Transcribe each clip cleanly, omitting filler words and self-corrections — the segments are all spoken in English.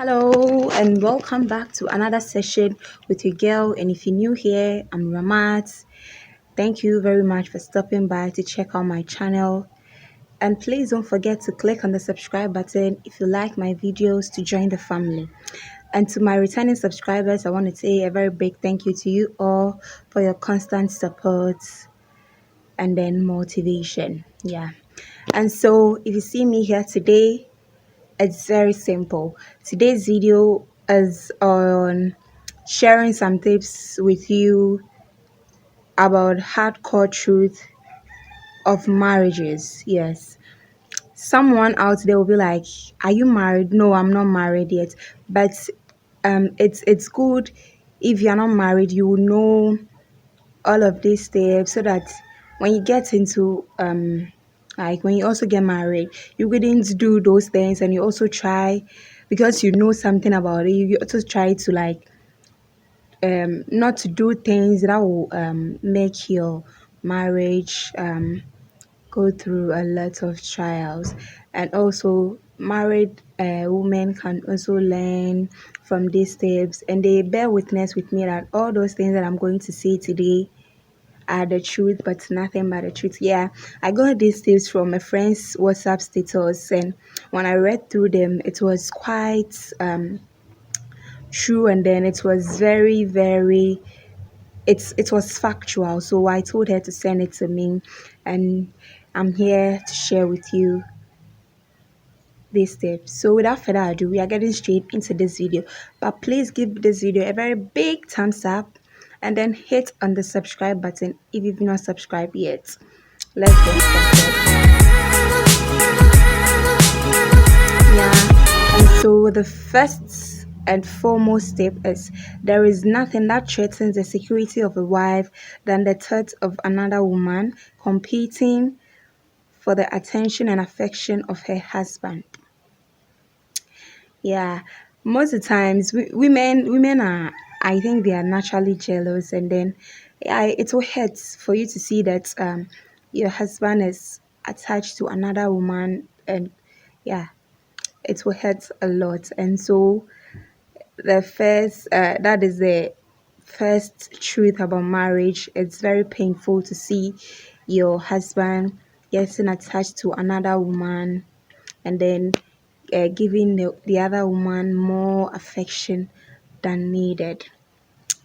Hello and welcome back to another session with your girl. And if you're new here, I'm Ramat. Thank you very much for stopping by to check out my channel. And please don't forget to click on the subscribe button if you like my videos to join the family. And to my returning subscribers, I want to say a very big thank you to you all for your constant support and then motivation. Yeah. And so if you see me here today, it's very simple. Today's video is on sharing some tips with you about hardcore truth of marriages. Yes. Someone out there will be like, "Are you married?" No, I'm not married yet. But it's good if you're not married, you will know all of these steps so that when you get into like when you also get married, you wouldn't do those things, and you also try because you know something about it. You also try to like not to do things that will make your marriage go through a lot of trials. And also married women can also learn from these tips, and they bear witness with me that all those things that I'm going to say today are the truth, but nothing but the truth. Yeah, I got these tips from a friend's WhatsApp status, and when I read through them, it was quite true, and then it was very it was factual. So I told her to send it to me, and I'm here to share with you these tips. So without further ado, we are getting straight into this video. But please give this video a very big thumbs up and then hit on the subscribe button if you've not subscribed yet. Let's get started. Yeah, and so the first and foremost step is there is nothing that threatens the security of a wife than the thought of another woman competing for the attention and affection of her husband. Yeah, most of the times women are, I think they are naturally jealous, and then yeah, it will hurt for you to see that your husband is attached to another woman, and yeah, it will hurt a lot. And so the first that is the first truth about marriage. It's very painful to see your husband getting attached to another woman, and then giving the other woman more affection than needed.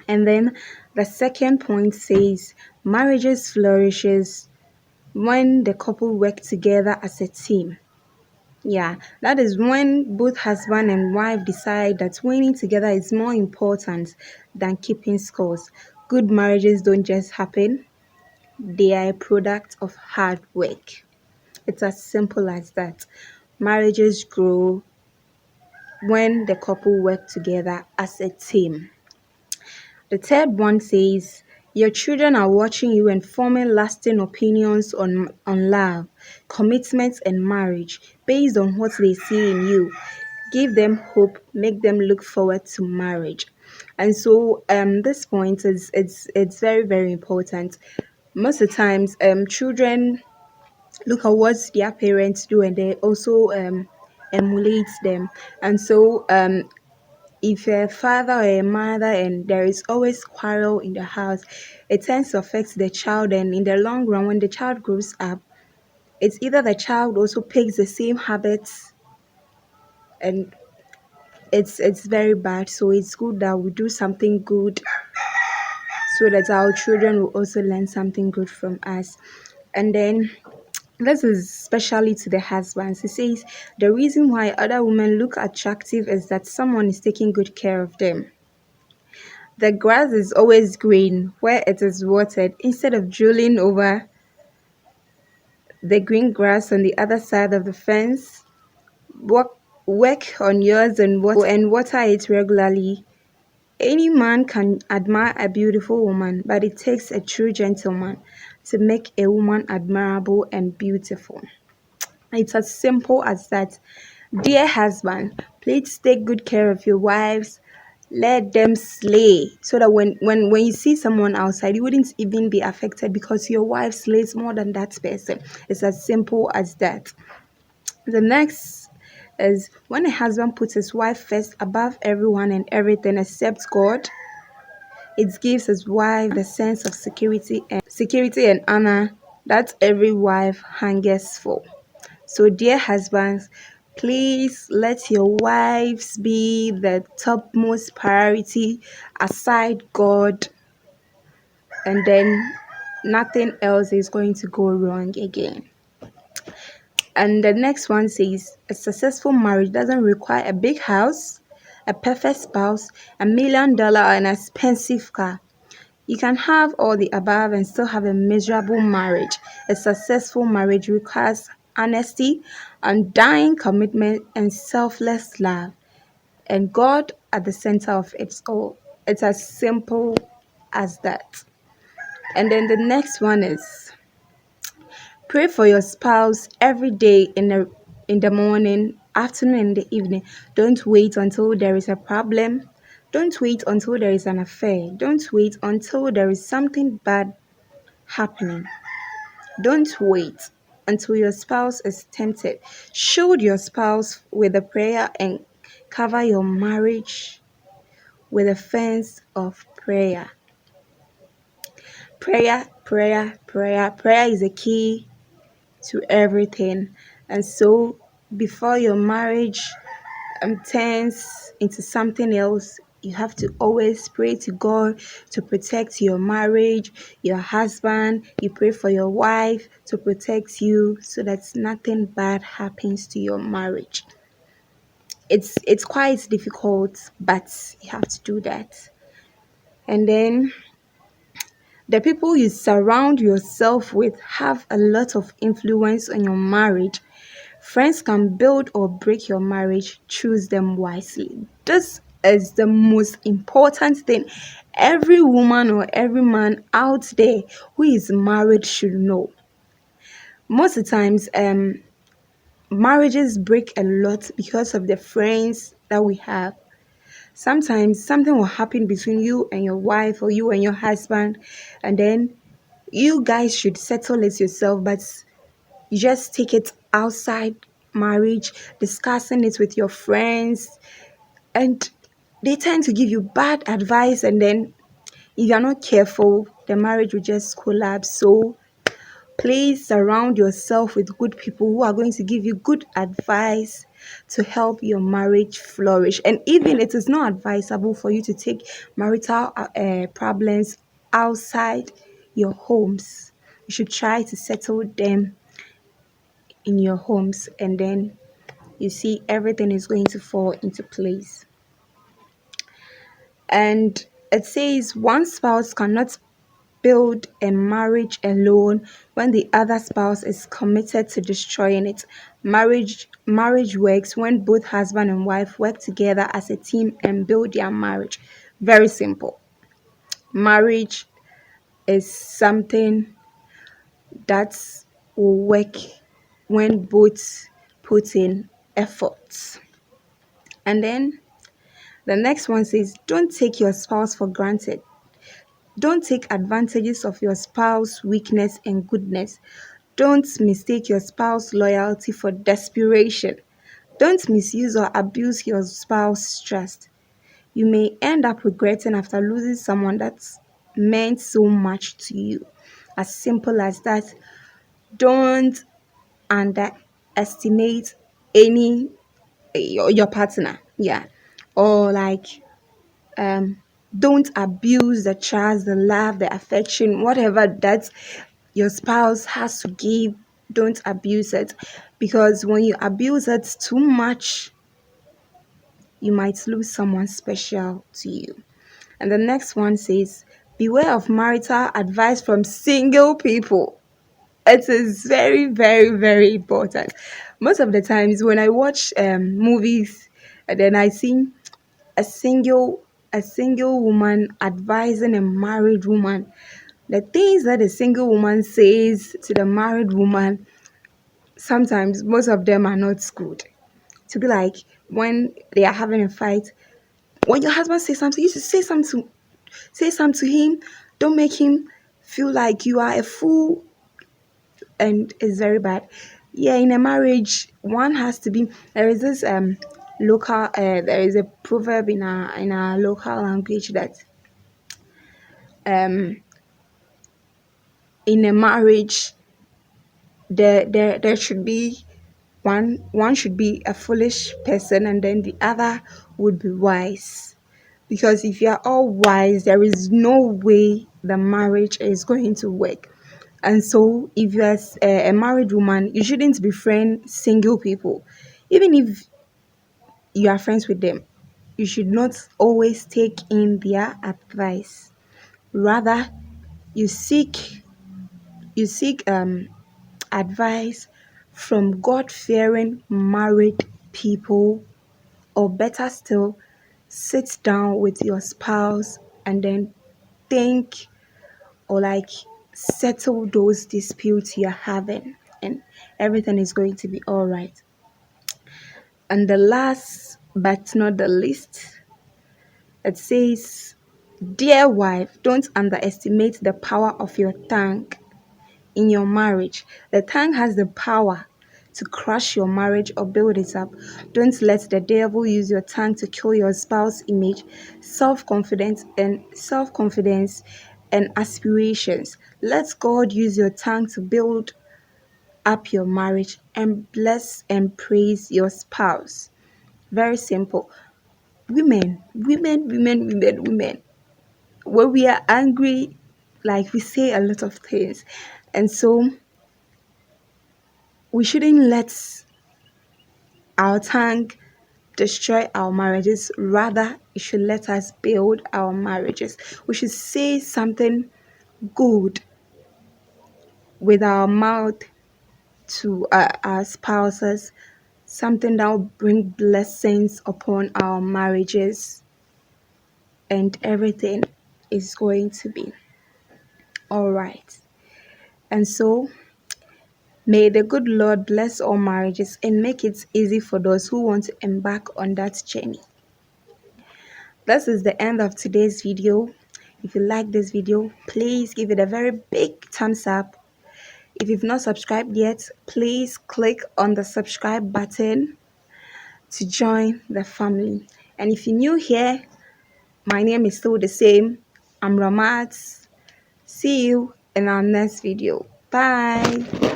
And then the second point says marriages flourishes when the couple work together as a team. Yeah, that is when both husband and wife decide that winning together is more important than keeping scores. Good marriages don't just happen, they are a product of hard work. It's as simple as that. Marriages grow when the couple work together as a team. The third one says, your children are watching you and forming lasting opinions on love, commitment, and marriage based on what they see in you. Give them hope, make them look forward to marriage. And so this point is it's very important. Most of the times children look at what their parents do, and they also emulate them. And so if you're a father or a mother and there is always quarrel in the house, it tends to affect the child, and in the long run when the child grows up, it's either the child also picks the same habits, and it's very bad. So it's good that we do something good so that our children will also learn something good from us. And then this is especially to the husbands. He says the reason why other women look attractive is that someone is taking good care of them. The grass is always green where it is watered. Instead of drooling over the green grass on the other side of the fence, work, work on yours and water it regularly. Any man can admire a beautiful woman, but it takes a true gentleman to make a woman admirable and beautiful. It's as simple as that. Dear husband, please take good care of your wives. Let them slay so that when you see someone outside, you wouldn't even be affected because your wife slays more than that person. It's as simple as that. The next is when a husband puts his wife first above everyone and everything except God, it gives his wife the sense of security and honor that every wife hungers for. So, dear husbands, please let your wives be the topmost priority aside God, and then nothing else is going to go wrong again. And the next one says a successful marriage doesn't require a big house, a perfect spouse, $1 million, or an expensive car. You can have all the above and still have a miserable marriage. A successful marriage requires honesty, undying commitment, and selfless love, and God at the center of it all. It's as simple as that. And then the next one is pray for your spouse every day in the morning, afternoon, and the evening. Don't wait until there is a problem. Don't wait until there is an affair. Don't wait until there is something bad happening. Don't wait until your spouse is tempted. Shield your spouse with a prayer and cover your marriage with a fence of prayer. Prayer, prayer, prayer. Prayer is a key to everything. And so, before your marriage turns into something else, you have to always pray to God to protect your marriage, your husband. You pray for your wife to protect you so that nothing bad happens to your marriage. It's quite difficult, but you have to do that. And then the people you surround yourself with have a lot of influence on your marriage. Friends can build or break your marriage. Choose them wisely. This is the most important thing every woman or every man out there who is married should know. Most of the times, marriages break a lot because of the friends that we have. Sometimes something will happen between you and your wife or you and your husband, and then you guys should settle it yourself, but you just take it outside marriage, discussing it with your friends, and they tend to give you bad advice. And then, if you're not careful, the marriage will just collapse. So, please surround yourself with good people who are going to give you good advice to help your marriage flourish. And even it is not advisable for you to take marital problems outside your homes. You should try to settle them in your homes, and then you see everything is going to fall into place. And it says one spouse cannot build a marriage alone when the other spouse is committed to destroying it. Marriage works when both husband and wife work together as a team and build their marriage. Very simple. Marriage is something that will work when both put in efforts. And then the next one says, don't take your spouse for granted. Don't take advantages of your spouse's weakness and goodness. Don't mistake your spouse's loyalty for desperation. Don't misuse or abuse your spouse's trust. You may end up regretting after losing someone that's meant so much to you. As simple as that. Don't underestimate any your partner. Yeah. Or like um don't abuse the trust, the love, the affection, whatever that your spouse has to give. Don't abuse it, because when you abuse it too much, you might lose someone special to you. And the next one says, beware of marital advice from single people. It is very, very, very important. Most of the times when I watch movies, and then I see a single woman advising a married woman, the things that a single woman says to the married woman, sometimes most of them are not good. To be like, when they are having a fight, when your husband says something, you should say something to him. Don't make him feel like you are a fool, and it's very bad. yeah, in a marriage, one has to be. There is this local. There is a proverb in our local language that um in a marriage there should be one should be a foolish person and then the other would be wise, because if you are all wise there is no way the marriage is going to work. And so if you're a married woman, you shouldn't befriend single people. Even if you are friends with them, you should not always take in their advice. Rather, you seek you seek advice from God fearing married people, or better still, sit down with your spouse and then think, or like settle those disputes you're having, and everything is going to be all right. And the last but not the least, it says, dear wife, don't underestimate the power of your tongue in your marriage. The tongue has the power to crush your marriage or build it up. Don't let the devil use your tongue to kill your spouse's image, self confidence and aspirations. Let God use your tongue to build up your marriage and bless and praise your spouse. Very simple. Women. When we are angry, like we say a lot of things. And so we shouldn't let our tongue destroy our marriages. Rather, it should let us build our marriages. We should say something good with our mouth to our spouses, something that will bring blessings upon our marriages, and everything is going to be all right. And so, may the good Lord bless all marriages and make it easy for those who want to embark on that journey. This is the end of today's video. If you like this video, please give it a very big thumbs up. If you've not subscribed yet, please click on the subscribe button to join the family. And if you're new here, my name is still the same. I'm Ramat. See you in our next video. Bye.